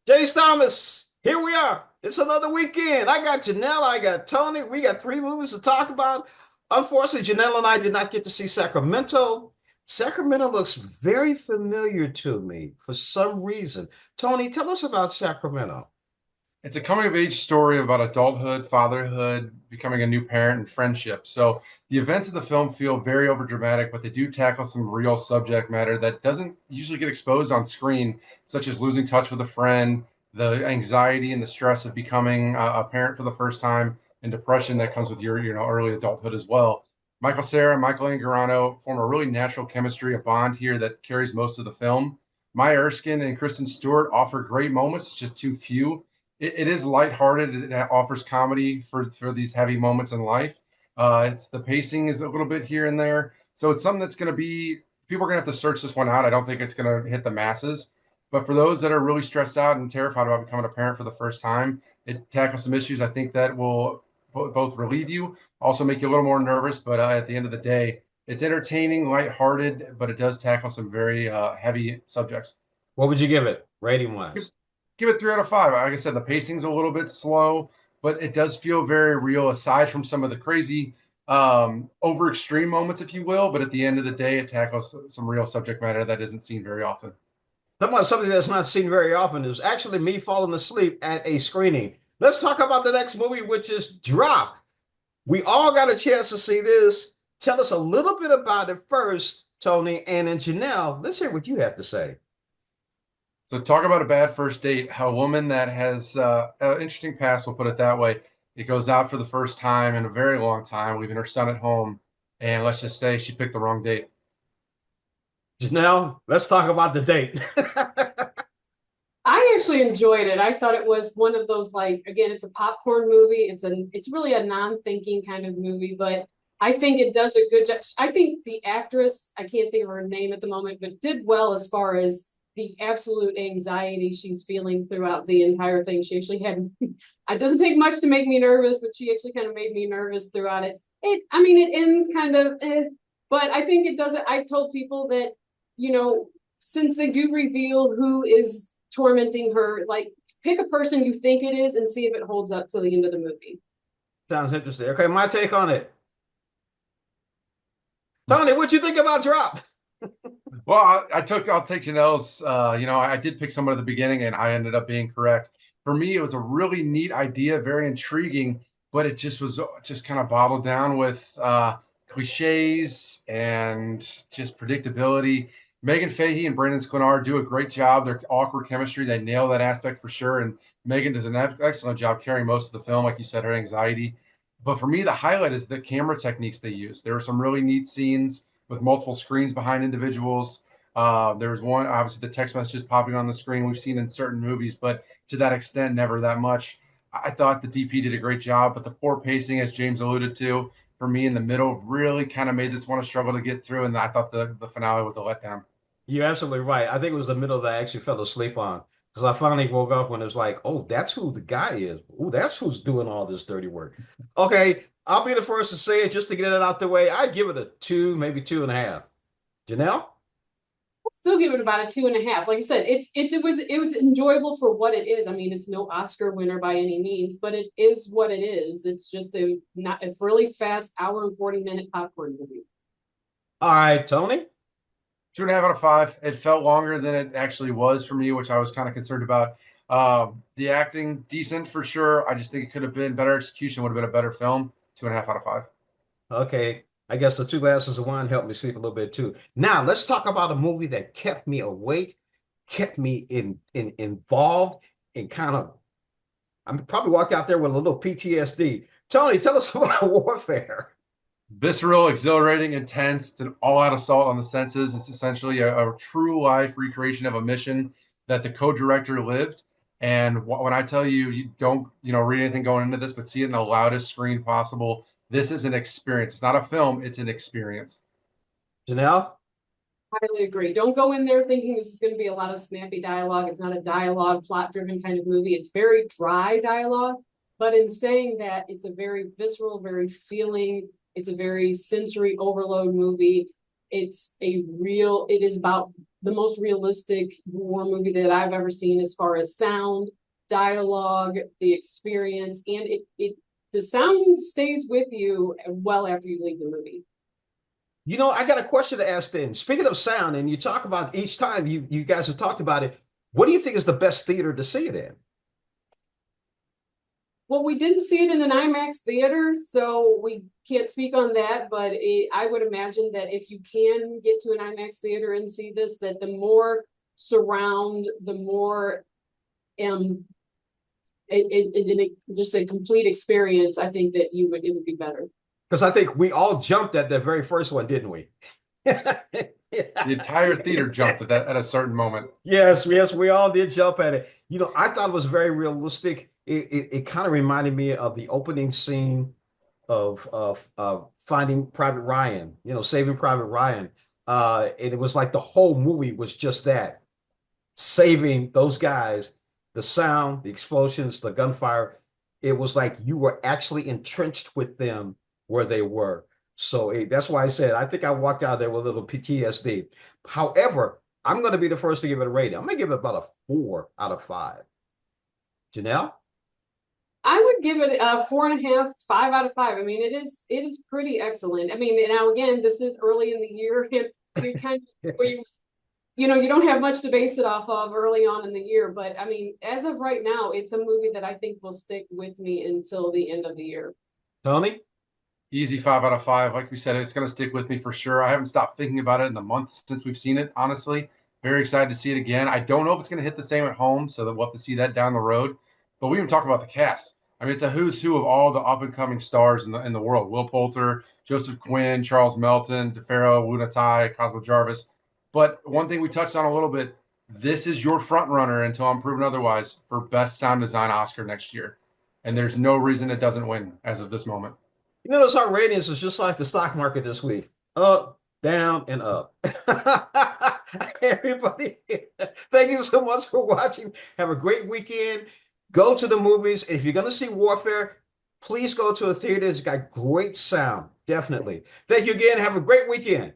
Jace Thomas, here we are. It's another weekend. I got Janelle, I got Tony. We got three movies to talk about. Unfortunately, Janelle and I did not get to see Sacramento. Sacramento looks very familiar to me for some reason. Tony, tell us about Sacramento. It's a coming of age story about adulthood, fatherhood, becoming a new parent, and friendship. So the events of the film feel very overdramatic, but they do tackle some real subject matter that doesn't usually get exposed on screen, such as losing touch with a friend, the anxiety and the stress of becoming a parent for the first time, and depression that comes with your early adulthood as well. Michael Cera and Michael Angarano form a really natural chemistry, a bond here that carries most of the film. Maya Erskine and Kristen Stewart offer great moments, just too few. It is lighthearted. It offers comedy for these heavy moments in life. It's the pacing is a little bit here and there, so it's something that's going to be people are going to have to search this one out. I don't think it's going to hit the masses, but for those that are really stressed out and terrified about becoming a parent for the first time, it tackles some issues. I think that will both relieve you, also make you a little more nervous. But at the end of the day, it's entertaining, lighthearted, but it does tackle some very heavy subjects. What would you give it, rating wise? Give it 3 out of 5. Like I said, the pacing's a little bit slow, but it does feel very real aside from some of the crazy over extreme moments, if you will. But at the end of the day, it tackles some real subject matter that isn't seen very often. Talking about something that's not seen very often is actually me falling asleep at a screening. Let's talk about the next movie, which is Drop. We all got a chance to see this. Tell us a little bit about it first, Tony, and then Janelle. Let's hear what you have to say. So talk about a bad first date. A woman that has an interesting past, we'll put it that way. It goes out for the first time in a very long time, leaving her son at home, and let's just say she picked the wrong date. Janelle, let's talk about the date. I actually enjoyed it. I thought it was one of those like again, it's a popcorn movie. It's really a non-thinking kind of movie, but I think it does a good job. I think the actress, I can't think of her name at the moment, but did well as far as the absolute anxiety she's feeling throughout the entire thing. She actually had it doesn't take much to make me nervous, but she actually kind of made me nervous throughout it. I mean, it ends kind of but I think it does it. I've told people that, you know, since they do reveal who is tormenting her, like pick a person you think it is and see if it holds up to the end of the movie. Sounds interesting. Okay, my take on it. Tony, what you think about Drop? Well, I'll take Janelle's. I did pick someone at the beginning, and I ended up being correct. For me, it was a really neat idea, very intriguing, but it just was just kind of bottled down with cliches and just predictability. Megan Fahey and Brandon Sklenar do a great job. Their awkward chemistry, they nail that aspect for sure. And Megan does an excellent job carrying most of the film, like you said, her anxiety. But for me, the highlight is the camera techniques they use. There were some really neat scenes with multiple screens behind individuals. There was one, obviously, the text messages popping on the screen we've seen in certain movies, but to that extent, never that much. I thought the DP did a great job, but the poor pacing, as James alluded to, for me in the middle, really kind of made this one a struggle to get through. And I thought the finale was a letdown. You're absolutely right. I think it was the middle that I actually fell asleep on because I finally woke up when it was like, oh, that's who the guy is. Oh, that's who's doing all this dirty work. Okay, I'll be the first to say it just to get it out the way. I give it a two, maybe two and a half. Janelle? Still give it about a 2.5. Like I said, it was enjoyable for what it is. I mean, it's no Oscar winner by any means, but it is what it is. It's just a really fast hour and 40-minute popcorn movie. All right, Tony. 2.5 out of 5. It felt longer than it actually was for me, which I was kind of concerned about. The acting, decent for sure. I just think it could have been better execution, would have been a better film. 2.5 out of 5. Okay, I guess the two glasses of wine helped me sleep a little bit too. Now let's talk about a movie that kept me awake, kept me involved, and kind of I probably walked out there with a little PTSD. Tony, tell us about Warfare. Visceral, exhilarating, intense. It's an all-out assault on the senses. It's essentially a true life recreation of a mission that the co-director lived. And when I tell you, you don't, read anything going into this, but see it in the loudest screen possible. This is an experience. It's not a film. It's an experience. Janelle? Highly agree. Don't go in there thinking this is going to be a lot of snappy dialogue. It's not a dialogue, plot-driven kind of movie. It's very dry dialogue. But in saying that, it's a very visceral, very feeling, it's a very sensory overload movie. it is about the most realistic war movie that I've ever seen as far as sound, dialogue, the experience, and the sound stays with you well after you leave the movie. I got a question to ask then. Speaking of sound, and you talk about each time you guys have talked about it, what do you think is the best theater to see it in? Well, we didn't see it in an IMAX theater, so we can't speak on that. But I would imagine that if you can get to an IMAX theater and see this, that the more surround, the more just a complete experience. I think that it would be better. Because I think we all jumped at the very first one, didn't we? The entire theater jumped at a certain moment. Yes, we all did jump at it. I thought it was very realistic. It kind of reminded me of the opening scene of Finding Private Ryan, Saving Private Ryan. And it was like the whole movie was just that, saving those guys, the sound, the explosions, the gunfire. It was like you were actually entrenched with them where they were. So that's why I said I think I walked out there with a little PTSD. However, I'm going to be the first to give it a rating. I'm going to give it about a 4 out of 5. Janelle? I would give it a 4.5, 5 out of 5. I mean, it is pretty excellent. I mean, now again, this is early in the year, and you kind of you don't have much to base it off of early on in the year. But I mean, as of right now, it's a movie that I think will stick with me until the end of the year. Tony? Easy 5 out of 5. Like we said, it's going to stick with me for sure. I haven't stopped thinking about it in the month since we've seen it, honestly. Very excited to see it again. I don't know if it's going to hit the same at home, so that we'll have to see that down the road. But we even talk about the cast. I mean, it's a who's who of all the up-and-coming stars in the world. Will Poulter, Joseph Quinn, Charles Melton, DeFaro, Wunatai, Cosmo Jarvis. But one thing we touched on a little bit, this is your front runner until I'm proven otherwise for Best Sound Design Oscar next year. And there's no reason it doesn't win as of this moment. Those our ratings is just like the stock market this week. Up, down, and up. Everybody, thank you so much for watching. Have a great weekend. Go to the movies. If you're going to see Warfare, please go to a theater that's got great sound. Definitely. Thank you again. Have a great weekend.